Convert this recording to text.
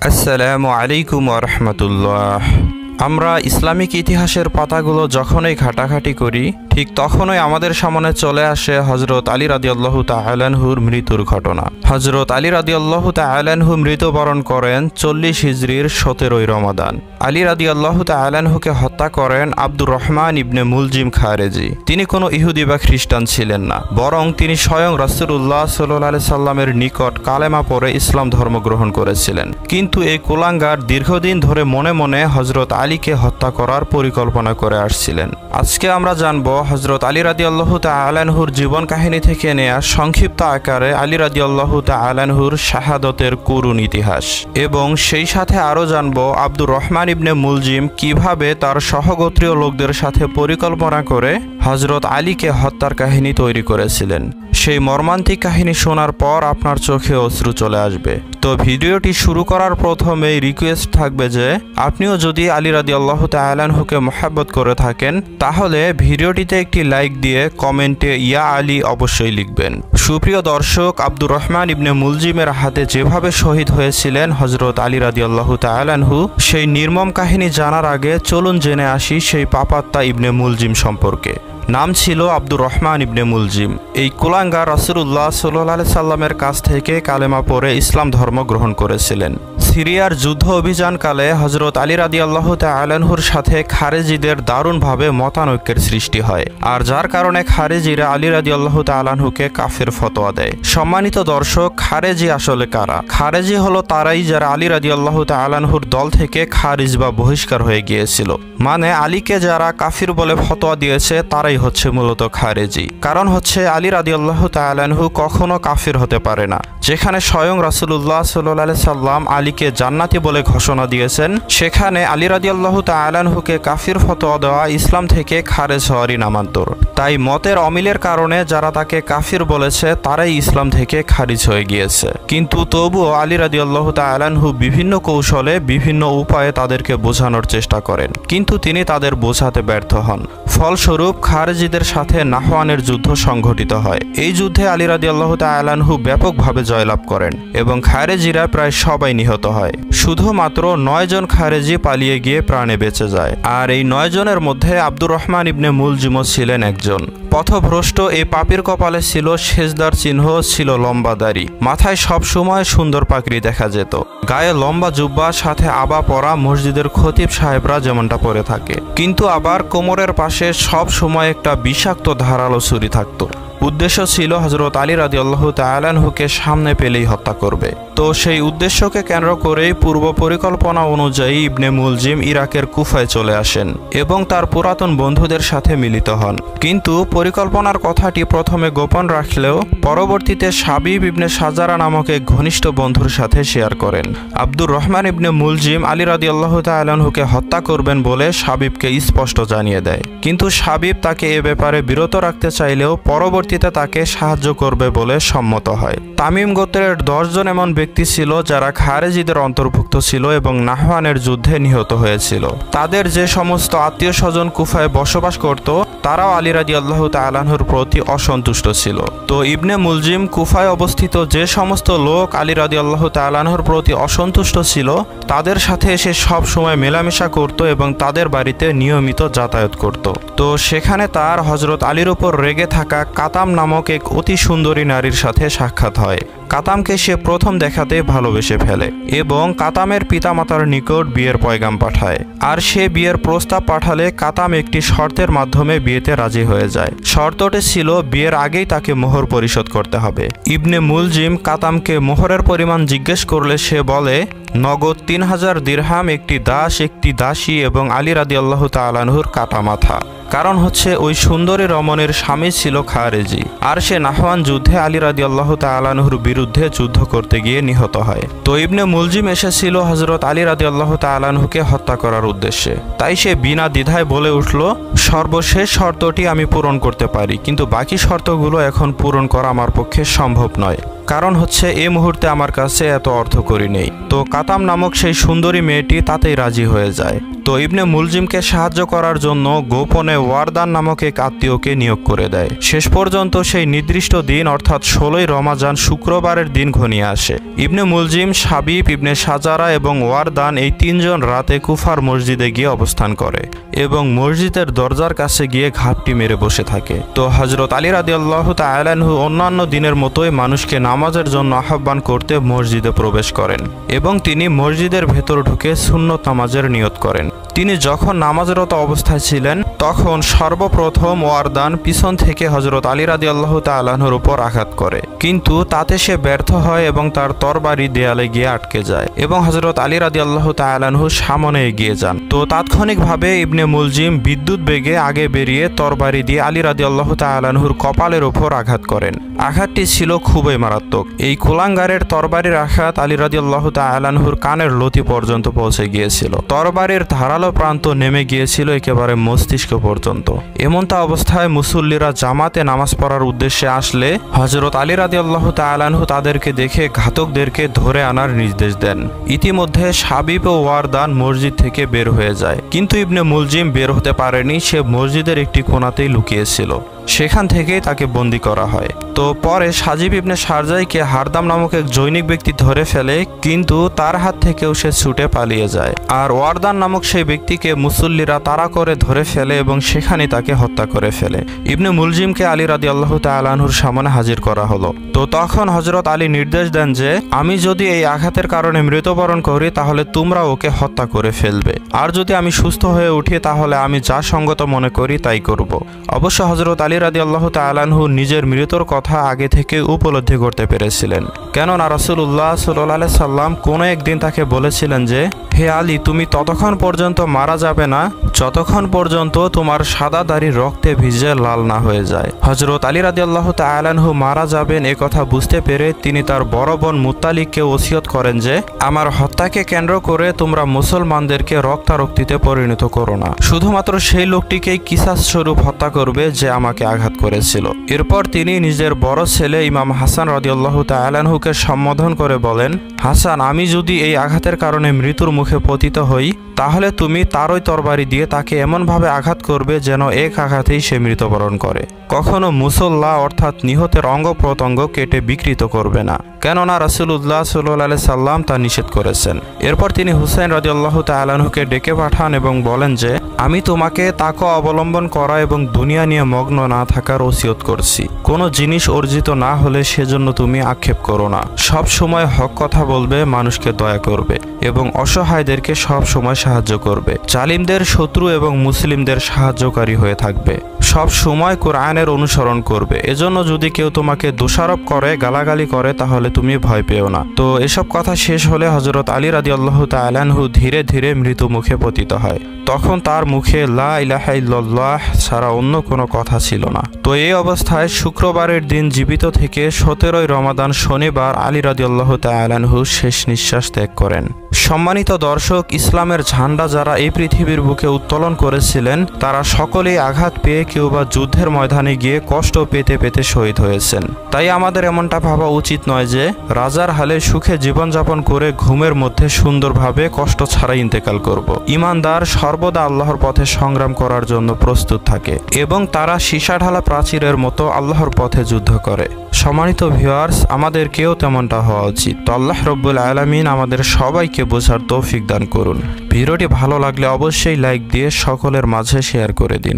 আসসালামু আলাইকুম ওয়া রাহমাতুল্লাহ। আমরা ইসলামিক ইতিহাসের পাতাগুলো যখনই ঘাটাঘাটি করি ঠিক তখনই আমাদের সামনে চলে আসে হযরত আলী রাদিয়াল্লাহু তাআলা আনহুর মৃত্যুর ঘটনা। হযরত আলী রাদিয়াল্লাহু তাআলা আনহু মৃত্যুবরণ করেন 40 হিজরির 17 রমাদান। আলী রাদিয়াল্লাহু তাআলা আনহুকে হত্যা করেন আব্দুর রহমান ইবনে মুলজিম খারেজি। তিনি কোনো ইহুদি বা খ্রিস্টান ছিলেন না, বরং তিনি স্বয়ং রাসূলুল্লাহ সাল্লাল্লাহু আলাইহি সাল্লামের নিকট কালেমা পড়ে ইসলাম ধর্ম গ্রহণ করেছিলেন। কিন্তু এই কুলাঙ্গার দীর্ঘদিন ধরে মনে মনে হযরত আলীকে হত্যা করার পরিকল্পনা করে আসছিলেন। আজকে আমরা জানব হযরত আলী রাদিয়াল্লাহু তাআলা আনহুর জীবন কাহিনী থেকে নেয়া সংক্ষিপ্ত আকারে আলী রাদিয়াল্লাহু তাআলা আনহুর শাহাদতের করুণ ইতিহাস, এবং সেই সাথে আরও জানব আব্দুর রহমান ইবনে মুলজিম কিভাবে তার সহগোত্রীয় লোকদের সাথে পরিকল্পনা করে হযরত আলীকে হত্যার কাহিনী তৈরি করেছিলেন। সেই মর্মান্তিক কাহিনী শোনার পর আপনার চোখে অশ্রু চলে আসবে। তো ভিডিওটি শুরু করার প্রথমেই রিকোয়েস্ট থাকবে যে আপনিও যদি আলী রাদিয়াল্লাহু তাআলা আনহুকে মহব্বত করে থাকেন তাহলে ভিডিওটিতে একটি লাইক দিয়ে কমেন্টে ইয়া আলী অবশ্যই লিখবেন। সুপ্রিয় দর্শক, আব্দুর রহমান ইবনে মুলজিমের হাতে যেভাবে শহীদ হয়েছিলেন হযরত আলী রাদিয়াল্লাহু তাআলা আনহু, সেই নির্মম কাহিনী জানার আগে চলুন জেনে আসি সেই পাপাত্তা ইবনে মুলজিম সম্পর্কে। নাম ছিল আব্দুর রহমান ইবনে মুলজিম। এই কুলাঙ্গার রাসূলুল্লাহ সাল্লাল্লাহু আলাইহি সাল্লামের কাছ থেকে কালেমা পড়ে ইসলাম ধর্ম গ্রহণ করেছিলেন। সিরিয়ার যুদ্ধ অভিযানকালে হযরত আলী রাদিয়াল্লাহু তাআলা আনহুর সাথে খারেজিদের দারুণভাবে মতানৈক্যের সৃষ্টি হয়, আর যার কারণে খারেজিরা আলী রাদিয়াল্লাহু তাআলা আনহুকে কাফের ফতোয়া দেয়। সম্মানিত দর্শক, খারেজি আসলে কারা? খারেজি হলো তারাই যারা আলী রাদিয়াল্লাহু তাআলা আনহুর দল থেকে খারিজ বা বহিষ্কার হয়ে গিয়েছিল। মানে আলীকে যারা কাফির বলে ফতোয়া দিয়েছে তারাই হচ্ছে মূলত খারেজি। কারণ হচ্ছে আলী রাদিয়াল্লাহু তাআলা আনহু কখনো কাফির হতে পারে না। যেখানে স্বয়ং রাসূলুল্লাহ সাল্লাল্লাহু আলাইহি সাল্লাম আলীকে জান্নাতি বলে ঘোষণা দিয়েছেন, সেখানে আলী রাদিয়াল্লাহু তাআলা আনহুকে কাফির ফতোয়া দেওয়া ইসলাম থেকে খারেজ হওয়ারই নামান্তর। তাই মতের অমিলের কারণে যারা তাকে কাফির বলেছে তারাই ইসলাম থেকে খারিজ হয়ে গিয়েছে। কিন্তু তবুও আলী রাদিয়াল্লাহু তাআলা আনহু বিভিন্ন কৌশলে বিভিন্ন উপায়ে তাদেরকে বোঝানোর চেষ্টা করেন, কিন্তু তিনি তাদের বোঝাতে ব্যর্থ হন। ফলস্বরূপ খারেজিদের সাথে নাহওয়ানের যুদ্ধ সংঘটিত হয়। এই যুদ্ধে আলী রাদিয়াল্লাহু তাআলা আনহু ব্যাপকভাবে জয়লাভ করেন এবং খারেজিরা প্রায় সবাই নিহত হয়। শুধুমাত্র 9 জন খারেজি পালিয়ে গিয়ে প্রাণে বেঁচে যায়, আর এই 9 জনের মধ্যে আব্দুর রহমান ইবনে মুলজিমও ছিলেন একজন। পথভ্রষ্ট এই পাপীর কপালে ছিল সেজদার চিহ্ন, ছিল লম্বা দাড়ি, মাথায় সব সময় সুন্দর পাগড়ি দেখা যেত, গায়ে লম্বা জুব্বা, সাথে আবা পরা মসজিদের খতিব সাহেবরা যেমনটা পরে থাকে। কিন্তু আবার কোমরের পাশে সব সময় একটা বিষাক্ত ধারালো ছুরি থাকতো। উদ্দেশ্য ছিল হযরত আলী রাদিয়াল্লাহু তাআলা আনহুকে সামনে পেলেই হত্যা করবে। তো সেই উদ্দেশ্যকে কেন্দ্র করেই পূর্ব পরিকল্পনা অনুযায়ী ইবনে মুলজিম ইরাকের কুফায় চলে আসেন এবং তার পুরাতন বন্ধুদের সাথে মিলিত হন। কিন্তু পরিকল্পনার কথাটি প্রথমে গোপন রাখলেও পরবর্তীতে সাবিব ইবনে সাজারা নামক এক ঘনিষ্ঠ বন্ধুর সাথে শেয়ার করেন। আব্দুর রহমান ইবনে মুলজিম আলী রাদিয়াল্লাহু তাআলা আনহুকে হত্যা করবেন বলে সাবিবকে স্পষ্ট জানিয়ে দেয়, কিন্তু সাবিব তাকে এ ব্যাপারে বিরত রাখতে চাইলেও পরবর্তীতে তাকে সাহায্য করবে বলে সম্মত হয়। তামিম গোত্রের 10 জন এমন ব্যক্তি ছিল যারা খারেজিদের অন্তর্ভুক্ত ছিল এবং নাহওয়ানের যুদ্ধে নিহত হয়েছিল। তাদের যে সমস্ত আত্মীয় স্বজন কুফায় বসবাস করত তারাও আলী রাদিয়াল্লাহু তাআলা আনহুর প্রতি অসন্তুষ্ট ছিল। তো ইবনে মুলজিম কুফায় অবস্থিত যে সমস্ত লোক আলী রাদিয়াল্লাহু তাআলা আনহুর প্রতি অসন্তুষ্ট ছিল তাদের সাথে এসে সব সময় মেলামেশা করত এবং তাদের বাড়িতে নিয়মিত যাতায়াত করত। তো সেখানে তার হযরত আলীর উপর রেগে থাকা কাতাম নামক এক অতি সুন্দরী নারীর সাথে সাক্ষাৎ হয়। কাতামকে সে প্রথম দেখাতে ভালোবেসে ফেলে এবং কাতামের পিতামাতার নিকট বিয়ের পয়গাম পাঠায়। আর সে বিয়ের প্রস্তাব পাঠালে কাতাম একটি শর্তের মাধ্যমে বিয়েতে রাজি হয়ে যায়। শর্তটি ছিল বিয়ের আগেই তাকে মোহর পরিশোধ করতে হবে। ইবনে মুলজিম কাতামকে মোহরের পরিমাণ জিজ্ঞেস করলে সে বলে নগদ 3000 দিরহাম, একটি দাস, একটি দাসী এবং আলী রাদিয়াল্লাহু তাআলা আনহুর কাটা মাথা। কারণ হচ্ছে ওই সুন্দরী রমণীর স্বামী ছিল খারেজি, আর সে নাহওয়ান যুদ্ধে আলী রাদিয়াল্লাহু তাআলা আনহুর বিরুদ্ধে যুদ্ধ করতে গিয়ে নিহত হয়। তো ইবনে মুলজিম এসেছিল হযরত আলী রাদিয়াল্লাহু তাআলা আনহুকে হত্যা করার উদ্দেশ্যে। তাই সে বিনা দ্বিধায় বলে উঠল, সর্বশেষ শর্তটি আমি পূরণ করতে পারি, কিন্তু বাকি শর্তগুলো এখন পূরণ করা আমার পক্ষে সম্ভব নয়। কারণ হচ্ছে এই মুহূর্তে আমার কাছে এত অর্থকড়ি নেই। তো কাতাম নামক সেই সুন্দরী মেয়েটি তাতেই রাজি হয়ে যায়। তো ইবনে মুলজিমকে সাহায্য করার জন্য গোপনে ওয়ারদান নামক এক আত্মীয়কে নিয়োগ করে দেয়। শেষ পর্যন্ত সেই নির্দিষ্ট দিন অর্থাৎ 16ই রমাজান শুক্রবারের দিন ঘনিয়ে আসে। ইবনে মুলজিম, শাবিব, ইবনে সাজারা এবং ওয়ারদান এই তিনজন রাতে কুফার মসজিদে গিয়ে অবস্থান করে এবং মসজিদের দরজার কাছে গিয়ে ঘাপটি মেরে বসে থাকে। তো হযরত আলী রাদিয়াল্লাহু তাআলা আনহু অন্যান্য দিনের মতোই মানুষকে নামাজের জন্য আহ্বান করতে মসজিদে প্রবেশ করেন এবং তিনি মসজিদের ভেতর ঢুকে সুন্নত নামাজের নিয়ত করেন। তিনি যখন নামাজরত অবস্থায় ছিলেন তখন সর্বপ্রথম ওয়ারদান পিছন থেকে হযরত আলী রাদিয়াল্লাহু তাআলা আনহুর উপর আঘাত করে, কিন্তু তাতে সে ব্যর্থ হয় এবং তার তরবারি দেয়ালে গিয়ে আটকে যায় এবং হযরত আলী রাদিয়াল্লাহু তাআলা আনহু সামনে এগিয়ে যান। তো তাৎক্ষণিকভাবে ইবনে মুলজিম বিদ্যুৎ বেগে আগে বেরিয়ে তরবারি দিয়ে আলী রাদিয়াল্লাহু তাআলা আনহুর কপালের উপর আঘাত করেন। আঘাতটি ছিল খুবই মারাত্মক। এই কুলাঙ্গারের তরবারির আঘাত আলী রাদিয়াল্লাহু তাআলা আনহুর কানের লতি পর্যন্ত পৌঁছে গিয়েছিল। তরবারির ধারালো প্রান্ত নেমে গিয়েছিল একেবারে মস্তিষ্ক পর্যন্ত। এমনটা অবস্থায় মুসল্লিরা জামাতে নামাজ পড়ার উদ্দেশ্যে আসলে হযরত আলী রাদিয়াল্লাহু তাআলা আনহু তাদেরকে দেখে ঘাতকদেরকে ধরে আনার নির্দেশ দেন। ইতিমধ্যে শাবিব ও ওয়ারদান মসজিদ থেকে বের হয়ে যায়, কিন্তু ইবনে মুলজিম বের হতে পারেনি। সে মসজিদের একটি কোণাতেই লুকিয়েছিল। সেখান থেকেই তাকে বন্দী করা হয়। তো পরে সাজিব ইবনে শারজাইকে হারদাম নামক এক জৈনিক ব্যক্তি ধরে ফেলে, কিন্তু তার হাত থেকেও সে ছুটে পালিয়ে যায়। আর ওয়ারদান নামক সেই ব্যক্তিকে মুসল্লিরা তাড়া করে ধরে ফেলে এবং সেখানে তাকে হত্যা করে ফেলে। ইবনে মুলজিমকে আলী রাদিয়াল্লাহু তাআলা আনহুর সামনে হাজির করা হলো। তো তখন হযরত আলী নির্দেশ দেন যে আমি যদি এই আঘাতের কারণে মৃত্যুবরণ করি তাহলে তোমরা ওকে হত্যা করে ফেলবে, আর যদি আমি সুস্থ হয়ে উঠি তাহলে আমি যা সঙ্গত মনে করি তাই করব। অবশ্য হযরত আলী রাদিয়াল্লাহু তাআলা আনহু নিজের মৃত্যুর কথা আগে থেকে উপলব্ধি করতে পেরেছিলেন, কেননা রাসূলুল্লাহ সাল্লাল্লাহু আলাইহি সাল্লাম কোনো একদিন তাকে বলেছিলেন যে হে আলী, তুমি ততক্ষণ পর্যন্ত মারা যাবে না যতক্ষণ পর্যন্ত তোমার সাদা দাড়ি রক্তে ভিজে লাল না হয়ে যায়। হযরত আলী রাদিয়াল্লাহু তাআলা আনহু মারা যাবেন এ কথা বুঝতে পেরে তিনি তার বড় বোন মুত্তালিবকে ওসিয়ত করেন যে আমার হত্যাকে কেন্দ্র করে তোমরা মুসলমানদেরকে রক্তারক্তিতে পরিণত করো না, শুধুমাত্র সেই লোকটিকেই কিসাস স্বরূপ হত্যা করবে যে আমাকে আঘাত করেছিল। এরপর তিনি নিজের বড় ছেলে ইমাম হাসান রাদিয়াল্লাহু তাআলা আনহুকে সম্বোধন করে বলেন, হাসান, আমি যদি এই আঘাতের কারণে মৃত্যুর মুখে পতিত হই তাহলে তুমি তারই তরবারি দিয়ে তাকে এমনভাবে আঘাত করবে যেন এক আঘাতেই সে মৃত্যুবরণ করে। কখনো মুসল্লা অর্থাৎ নিহতের অঙ্গ প্রত্যঙ্গ কেটে বিকৃত করবে না, কেননা রাসূলুল্লাহ সাল্লাল্লাহু আলাইহি সাল্লাম তা নিষেধ করেছেন। এরপর তিনি হুসাইন রাদিয়াল্লাহু তাআলা আনহুকে ডেকে পাঠান এবং বলেন যে আমি তোমাকে তাকওয়া অবলম্বন করা এবং দুনিয়া নিয়ে মগ্ন না থাকার ওসিয়ত করছি। কোনো জিনিস অর্জিত না হলে সেজন্য তুমি আক্ষেপ করো না। সব সময় হক কথা বলবে, মানুষকে দয়া করবে এবং অসহায়দেরকে সব সময় সাহায্য করবে। জালিমদের শত্রু এবং মুসলিমদের সাহায্যকারী হয়ে থাকবে। সব সময় কোরআনের অনুসরণ করবে। এজন্য যদি কেউ তোমাকে দোষারোপ করে, গালাগালি করে, তাহলে তুমি ভয় পেও না। তো এসব কথা শেষ হলে হযরত আলী রাদিয়াল্লাহু তাআলা আনহু ধীরে ধীরে মৃত্যু মুখে পতিত হয়। তখন তার মুখে লা ইলাহা ইল্লাল্লাহ ছাড়া অন্য কোনো কথা ছিল না। তো এই অবস্থায় শুক্রবারের দিন জীবিত থেকে 17ই রমাদান শনিবার আলী রাদিয়াল্লাহু তাআলা আনহু শেষ নিঃশ্বাস ত্যাগ করেন। সম্মানিত দর্শক, ইসলামের ঝান্ডা যারা এই পৃথিবীর বুকে উত্তোলন করেছিলেন তারা সকলেই আঘাত পেয়ে কেউ বা যুদ্ধের ময়দানে গিয়ে কষ্ট পেতে পেতে শহীদ হয়েছেন। তাই আমাদের এমনটা ভাবা উচিত নয় যে রাজার হালে সুখে জীবনযাপন করে ঘুমের মধ্যে সুন্দরভাবে কষ্ট ছাড়াই ইন্তেকাল করব। ঈমানদার সর্বদা আল্লাহর পথে সংগ্রাম করার জন্য প্রস্তুত থাকে এবং তারা সীসাঢালা প্রাচীরের মতো আল্লাহর পথে যুদ্ধ করে। সম্মানিত ভিউয়ার্স, আমাদেরকেও তেমনটা হওয়া উচিত। তো আল্লাহ রব্বুল আলামিন আমাদের সবাইকে বোঝার তৌফিক দান করুন। ভিডিওটি ভালো লাগলে অবশ্যই লাইক দিয়ে সকলের মাঝে শেয়ার করে দিন।